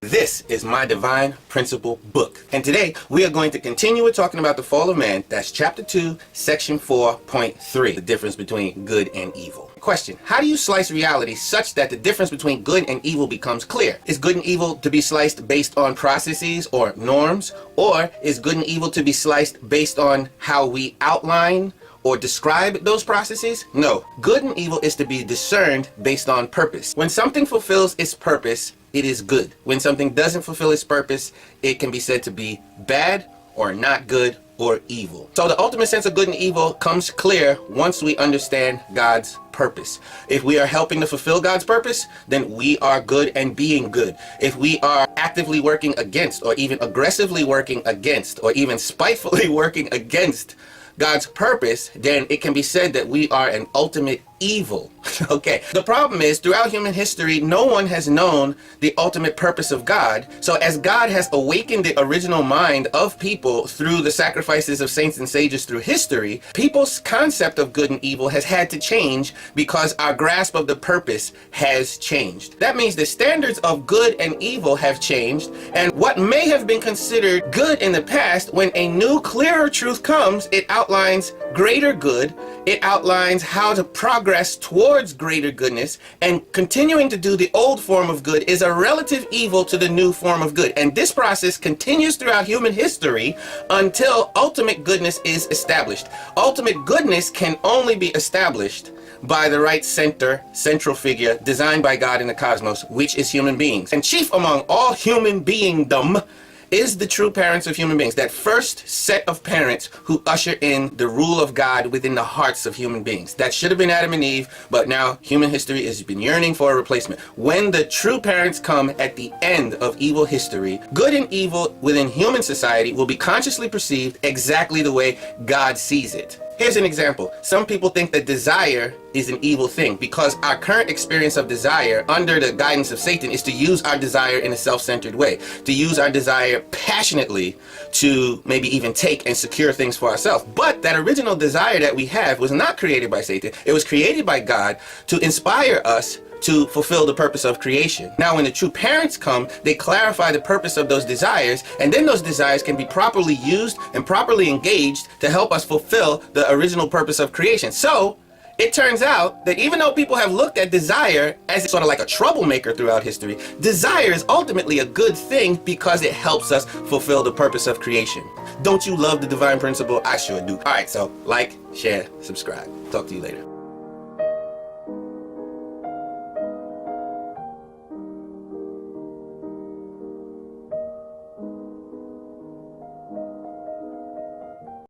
This is my Divine Principle book, and today we are going to continue with talking about the fall of man. That's chapter 2, section 4.3, the difference between good and evil. Question: how do you slice reality such that the difference between good and evil becomes clear? Is good and evil to be sliced based on processes or norms, or is good and evil to be sliced based on how we outline or describe those processes? No. Good and evil is to be discerned based on purpose. When something fulfills its purpose, it is good. When something doesn't fulfill its purpose, it can be said to be bad or not good or evil. So the ultimate sense of good and evil comes clear once we understand God's purpose. If we are helping to fulfill God's purpose, then we are good and being good. If we are actively working against, or even aggressively working against, or even spitefully working against God's purpose, then it can be said that we are an ultimate evil. Okay. The problem is, throughout human history, no one has known the ultimate purpose of God. So as God has awakened the original mind of people through the sacrifices of saints and sages through history, people's concept of good and evil has had to change because our grasp of the purpose has changed. That means the standards of good and evil have changed, and what may have been considered good in the past, when a new, clearer truth comes, it outlines greater good. It outlines how to progress towards greater goodness, and continuing to do the old form of good is a relative evil to the new form of good. And this process continues throughout human history until ultimate goodness is established. Ultimate goodness can only be established by the right central figure designed by God in the cosmos, which is human beings. And chief among all human beingdom is the true parents of human beings, that first set of parents who usher in the rule of God within the hearts of human beings. That should have been Adam and Eve, but now human history has been yearning for a replacement. When the true parents come at the end of evil history, good and evil within human society will be consciously perceived exactly the way God sees it. Here's an example. Some people think that desire is an evil thing because our current experience of desire under the guidance of Satan is to use our desire in a self-centered way, to use our desire passionately to maybe even take and secure things for ourselves. But that original desire that we have was not created by Satan. It was created by God to inspire us to fulfill the purpose of creation. Now, when the true parents come, they clarify the purpose of those desires, and then those desires can be properly used and properly engaged to help us fulfill the original purpose of creation. So it turns out that even though people have looked at desire as sort of like a troublemaker throughout history, desire is ultimately a good thing because it helps us fulfill the purpose of creation. Don't you love the divine principle? I sure do. All right, so like, share, subscribe. Talk to you later.